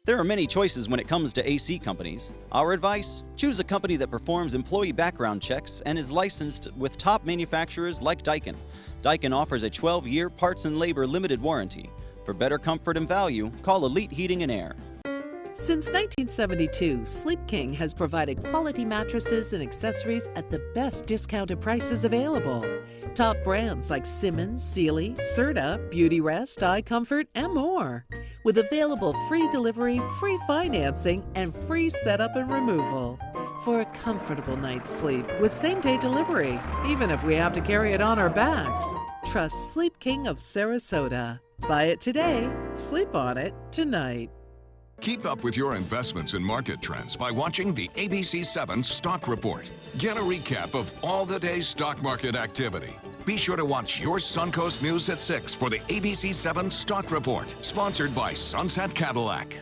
There are many choices when it comes to AC companies. Our advice? Choose a company that performs employee background checks and is licensed with top manufacturers like Daikin. Daikin offers a 12-year parts and labor limited warranty. For better comfort and value, call Elite Heating and Air. Since 1972, Sleep King has provided quality mattresses and accessories at the best discounted prices available. Top brands like Simmons, Sealy, Serta, Beautyrest, iComfort, and more. With available free delivery, free financing, and free setup and removal. For a comfortable night's sleep with same-day delivery, even if we have to carry it on our backs. Trust Sleep King of Sarasota. Buy it today, sleep on it tonight. Keep up with your investments and market trends by watching the ABC7 Stock Report. Get a recap of all the day's stock market activity. Be sure to watch your Suncoast News at 6 for the ABC7 Stock Report, sponsored by Sunset Cadillac.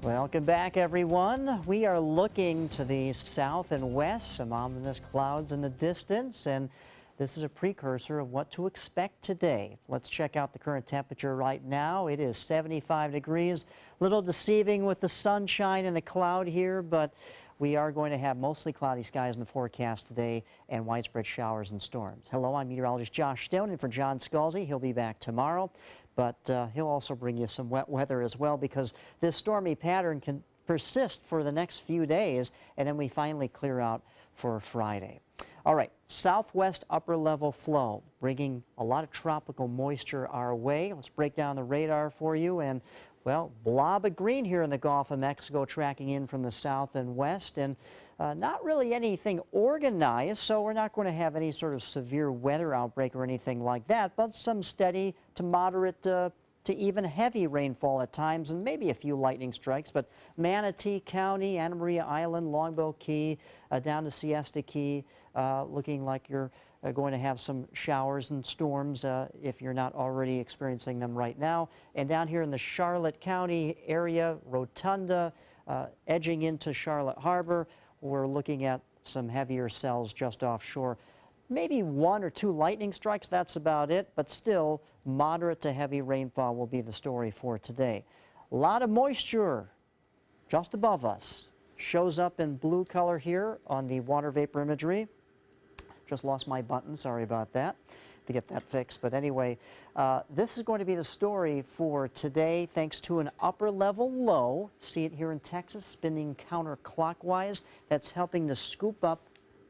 Welcome back, everyone. We are looking to the south and west, some ominous clouds in the distance, and this is a precursor of what to expect today. Let's check out the current temperature right now. It is 75 degrees. A little deceiving with the sunshine and the cloud here, but we are going to have mostly cloudy skies in the forecast today and widespread showers and storms. Hello, I'm meteorologist Josh Stone, and for John Scalzi, he'll be back tomorrow, but he'll also bring you some wet weather as well because this stormy pattern can persist for the next few days, and then we finally clear out for Friday. All right, southwest upper level flow, bringing a lot of tropical moisture our way. Let's break down the radar for you. And, well, blob of green here in the Gulf of Mexico tracking in from the south and west. And not really anything organized, so we're not going to have any sort of severe weather outbreak or anything like that, but some steady to moderate to even heavy rainfall at times, and maybe a few lightning strikes. But Manatee County, Anna Maria Island, Longboat Key, down to Siesta Key, looking like you're going to have some showers and storms if you're not already experiencing them right now. And down here in the Charlotte County area, Rotunda, edging into Charlotte Harbor, we're looking at some heavier cells just offshore. Maybe 1 or 2 lightning strikes, that's about it, but still moderate to heavy rainfall will be the story for today. A lot of moisture just above us. Shows up in blue color here on the water vapor imagery. Just lost my button, sorry about that, to get that fixed. But anyway, this is going to be the story for today thanks to an upper level low. See it here in Texas, spinning counterclockwise. That's helping to scoop up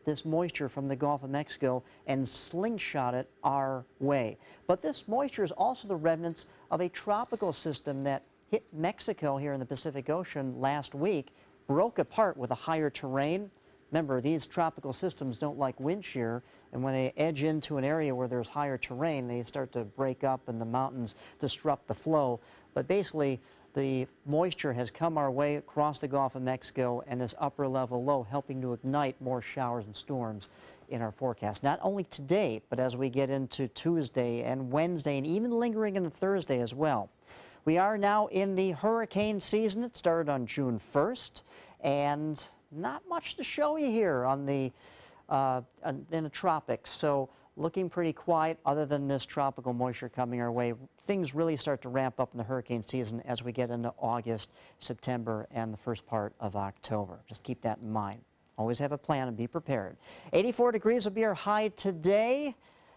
this moisture from the Gulf of Mexico and slingshot it our way. But this moisture is also the remnants of a tropical system that hit Mexico here in the Pacific Ocean last week, broke apart with a higher terrain. Remember, these tropical systems don't like wind shear, and when they edge into an area where there's higher terrain, they start to break up and the mountains disrupt the flow. But basically, the moisture has come our way across the Gulf of Mexico, and this upper level low helping to ignite more showers and storms in our forecast. Not only today, but as we get into Tuesday and Wednesday, and even lingering into Thursday as well. We are now in the hurricane season. It started on June 1st, and not much to show you here on the in the tropics. So looking pretty quiet other than this tropical moisture coming our way. Things really start to ramp up in the hurricane season as we get into August, September, and the first part of October. Just keep that in mind. Always have a plan and be prepared. 84 degrees will be our high today,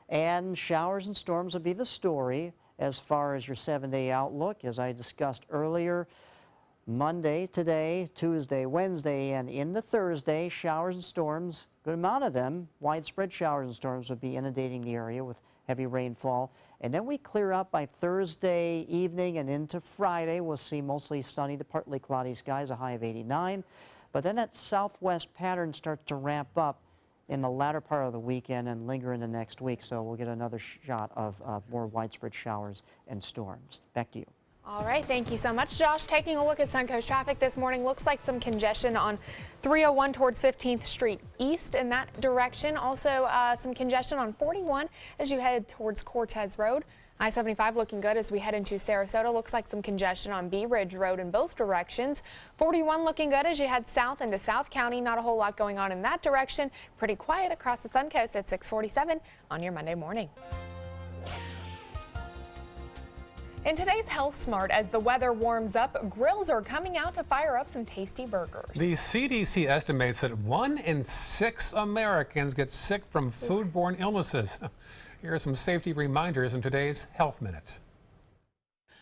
and showers and storms will be the story as far as your 7-day outlook. As I discussed earlier, Monday, today, Tuesday, Wednesday, and into Thursday, showers and storms, good amount of them, widespread showers and storms will be inundating the area with heavy rainfall. And then we clear up by Thursday evening and into Friday. We'll see mostly sunny to partly cloudy skies, a high of 89. But then that southwest pattern starts to ramp up in the latter part of the weekend and linger into next week. So we'll get another shot of more widespread showers and storms. Back to you. All right, thank you so much, Josh. Taking a look at Suncoast traffic this morning, looks like some congestion on 301 towards 15th Street East in that direction. Also, some congestion on 41 as you head towards Cortez Road. I-75 looking good as we head into Sarasota. Looks like some congestion on Bee Ridge Road in both directions. 41 looking good as you head south into South County. Not a whole lot going on in that direction. Pretty quiet across the Suncoast at 6:47 on your Monday morning. In today's Health Smart, as the weather warms up, grills are coming out to fire up some tasty burgers. The CDC estimates that 1 in 6 Americans get sick from foodborne illnesses. Here are some safety reminders in today's Health Minute.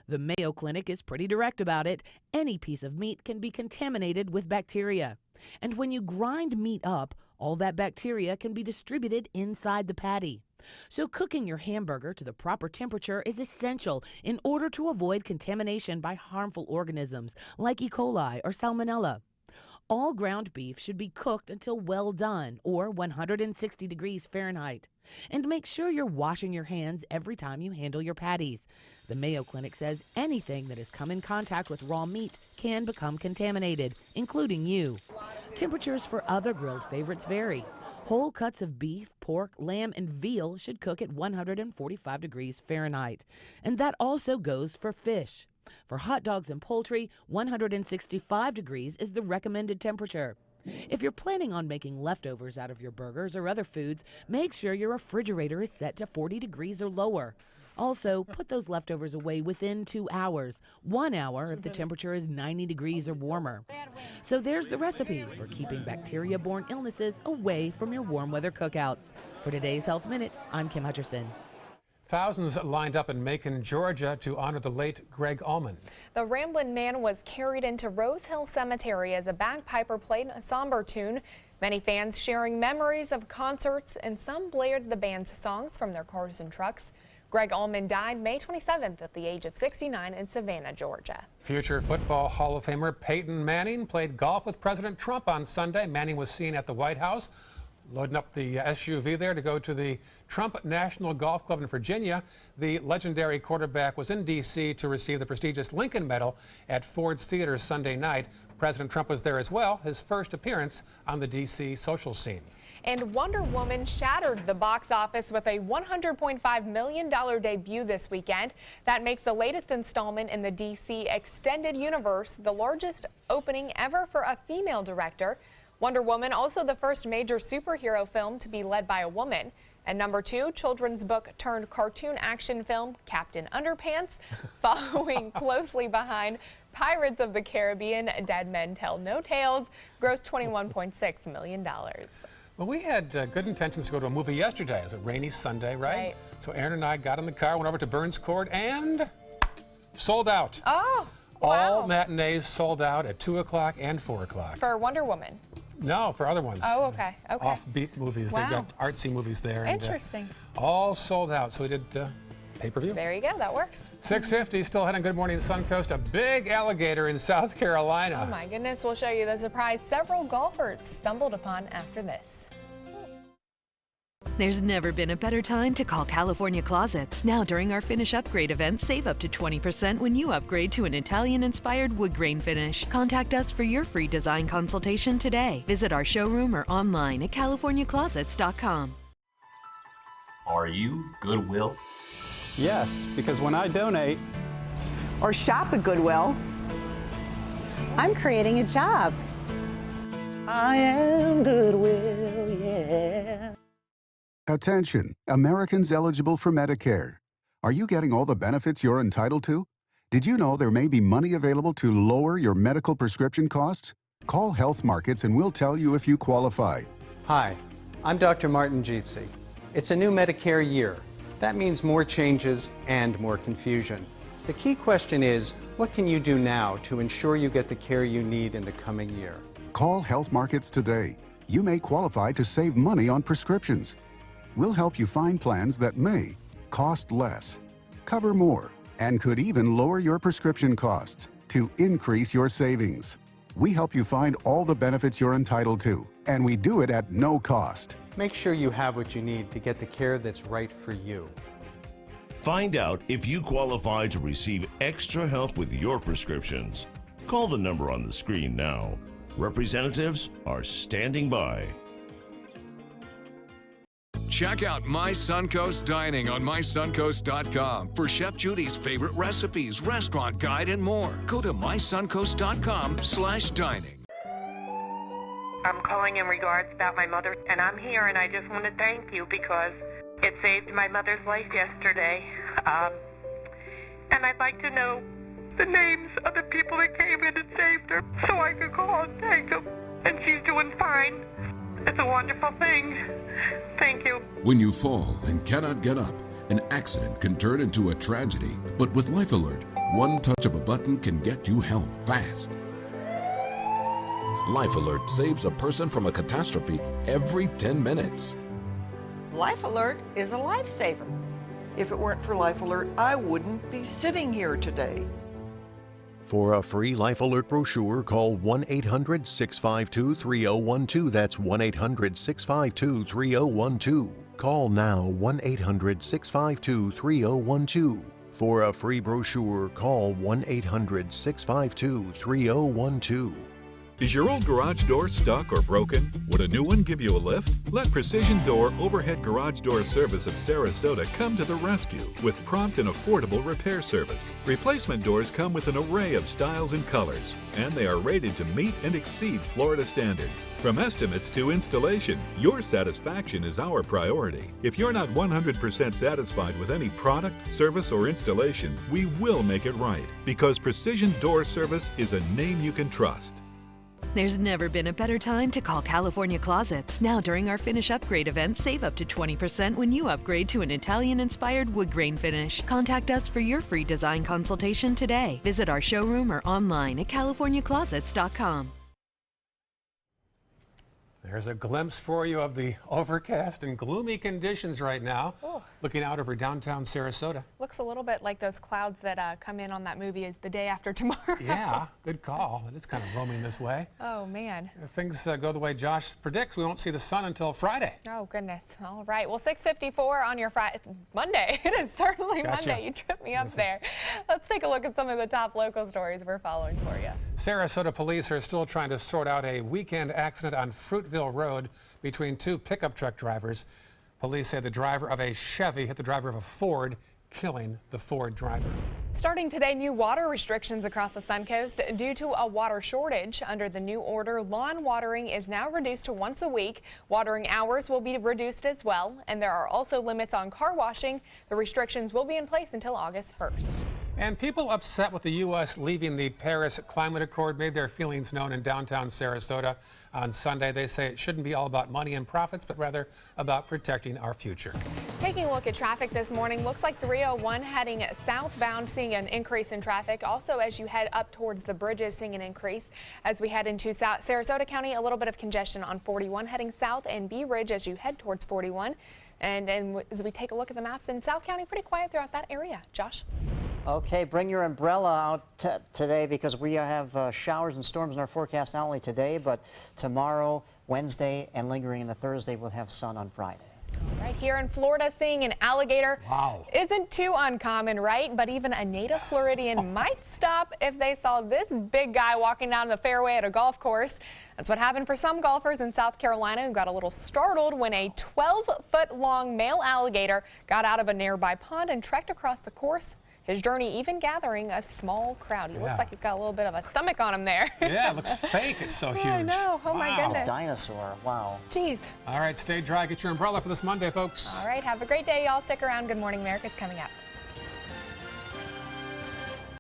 The Mayo Clinic is pretty direct about it. Any piece of meat can be contaminated with bacteria. And when you grind meat up, all that bacteria can be distributed inside the patty. So cooking your hamburger to the proper temperature is essential in order to avoid contamination by harmful organisms like E. coli or Salmonella. All ground beef should be cooked until well done, or 160 degrees Fahrenheit. And make sure you're washing your hands every time you handle your patties. The Mayo Clinic says anything that has come in contact with raw meat can become contaminated, including you. Temperatures for other grilled favorites vary. Whole cuts of beef, pork, lamb, and veal should cook at 145 degrees Fahrenheit. And that also goes for fish. For hot dogs and poultry, 165 degrees is the recommended temperature. If you're planning on making leftovers out of your burgers or other foods, make sure your refrigerator is set to 40 degrees or lower. Also, put those leftovers away within 2 hours. 1 hour if the temperature is 90 degrees or warmer. So there's the recipe for keeping bacteria-borne illnesses away from your warm weather cookouts. For today's Health Minute, I'm Kim Hutcherson. Thousands lined up in Macon, Georgia to honor the late Greg Allman. The Ramblin' Man was carried into Rose Hill Cemetery as a bagpiper played a somber tune. Many fans sharing memories of concerts, and some blared the band's songs from their cars and trucks. Greg Allman died May 27th at the age of 69 in Savannah, Georgia. Future Football Hall of Famer Peyton Manning played golf with President Trump on Sunday. Manning was seen at the White House Loading up the SUV there to go to the Trump National Golf Club in Virginia. The legendary quarterback was in D.C. to receive the prestigious Lincoln Medal at Ford's Theater Sunday night. President Trump was there as well, his first appearance on the D.C. social scene. And Wonder Woman shattered the box office with a $100.5 million debut this weekend. That makes the latest installment in the DC extended universe the largest opening ever for a female director. Wonder Woman also the first major superhero film to be led by a woman. And number 2, children's book turned cartoon action film Captain Underpants, following closely behind Pirates of the Caribbean, Dead Men Tell No Tales, grossed $21.6 million. Well, we had good intentions to go to a movie yesterday. It was a rainy Sunday, right? So Aaron and I got in the car, went over to Burns Court, and sold out. Oh, wow. All wow. matinees sold out at 2 o'clock and 4 o'clock. For Wonder Woman? No, for other ones. Oh, okay. Okay. Offbeat movies. Wow. They've got artsy movies there. Interesting. And, all sold out. So we did pay-per-view. There you go. That works. 6:50, still ahead on Good Morning Suncoast. A big alligator in South Carolina. Oh, my goodness. We'll show you the surprise several golfers stumbled upon after this. There's never been a better time to call California Closets. Now during our Finish Upgrade event, save up to 20% when you upgrade to an Italian-inspired wood grain finish. Contact us for your free design consultation today. Visit our showroom or online at californiaclosets.com. Are you Goodwill? Yes, because when I donate or shop at Goodwill, I'm creating a job. I am Goodwill, yeah. Attention, Americans eligible for Medicare. Are you getting all the benefits you're entitled to? Did you know there may be money available to lower your medical prescription costs? Call Health Markets and we'll tell you if you qualify. Hi, I'm Dr. Martin Jeetsi. It's a new Medicare year. That means more changes and more confusion. The key question is, what can you do now to ensure you get the care you need in the coming year? Call Health Markets today. You may qualify to save money on prescriptions. We'll help you find plans that may cost less, cover more, and could even lower your prescription costs to increase your savings. We help you find all the benefits you're entitled to, and we do it at no cost. Make sure you have what you need to get the care that's right for you. Find out if you qualify to receive extra help with your prescriptions. Call the number on the screen now. Representatives are standing by. Check out My Suncoast Dining on mysuncoast.com for Chef Judy's favorite recipes, restaurant guide, and more. Go to mysuncoast.com/dining. I'm calling in regards about my mother, and I'm here, and I just want to thank you because it saved my mother's life yesterday. And I'd like to know the names of the people that came in and saved her so I could call and thank them. And she's doing fine. It's a wonderful thing. Thank you. When you fall and cannot get up, an accident can turn into a tragedy. But with Life Alert, one touch of a button can get you help fast. Life Alert saves a person from a catastrophe every 10 minutes. Life Alert is a lifesaver. If it weren't for Life Alert, I wouldn't be sitting here today. For a free Life Alert brochure, call 1-800-652-3012. That's 1-800-652-3012. Call now 1-800-652-3012. For a free brochure, call 1-800-652-3012. Is your old garage door stuck or broken? Would a new one give you a lift? Let Precision Door Overhead Garage Door Service of Sarasota come to the rescue with prompt and affordable repair service. Replacement doors come with an array of styles and colors, and they are rated to meet and exceed Florida standards. From estimates to installation, your satisfaction is our priority. If you're not 100% satisfied with any product, service, or installation, we will make it right, because Precision Door Service is a name you can trust. There's never been a better time to call California Closets. Now during our Finish Upgrade event, save up to 20% when you upgrade to an Italian-inspired wood grain finish. Contact us for your free design consultation today. Visit our showroom or online at californiaclosets.com. There's a glimpse for you of the overcast and gloomy conditions right now. Oh. looking out over downtown Sarasota. Looks a little bit like those clouds that come in on that movie The Day After Tomorrow. Yeah, good call. It is kind of roaming this way. Oh, man. If things go the way Josh predicts, we won't see the sun until Friday. Oh, goodness. All right. Well, 6:54 on your Friday. It's Monday. It is certainly Gotcha. Monday. You tripped me up there. Let's take a look at some of the top local stories we're following for you. Sarasota police are still trying to sort out a weekend accident on Fruitville Road between two pickup truck drivers. Police say the driver of a Chevy hit the driver of a Ford, killing the Ford driver. Starting today, new water restrictions across the Suncoast due to a water shortage. Under the new order, lawn watering is now reduced to once a week. Watering hours will be reduced as well, and there are also limits on car washing. The restrictions will be in place until August 1st. And people upset with the U.S. leaving the Paris Climate Accord made their feelings known in downtown Sarasota on Sunday. They say it shouldn't be all about money and profits, but rather about protecting our future. Taking a look at traffic this morning, looks like 301 heading southbound, seeing an increase in traffic. Also, as you head up towards the bridges, seeing an increase. As we head into Sarasota County, a little bit of congestion on 41 heading south, and Bee Ridge as you head towards 41. And as we take a look at the maps in South County, pretty quiet throughout that area. Josh? Okay, bring your umbrella out today because we have showers and storms in our forecast not only today, but tomorrow, Wednesday, and lingering into Thursday. We'll have sun on Friday. Right here in Florida, seeing an alligator isn't too uncommon, right? But even a native Floridian might stop if they saw this big guy walking down the fairway at a golf course. That's what happened for some golfers in South Carolina who got a little startled when a 12-foot-long male alligator got out of a nearby pond and trekked across the course. His journey even gathering a small crowd. He looks like he's got a little bit of a stomach on him there. Yeah, it looks fake. It's so huge. I know. Oh, my goodness. Dinosaur. Wow. Jeez. All right, stay dry. Get your umbrella for this Monday, folks. All right. Have a great day, y'all. Stick around. Good Morning America is coming up.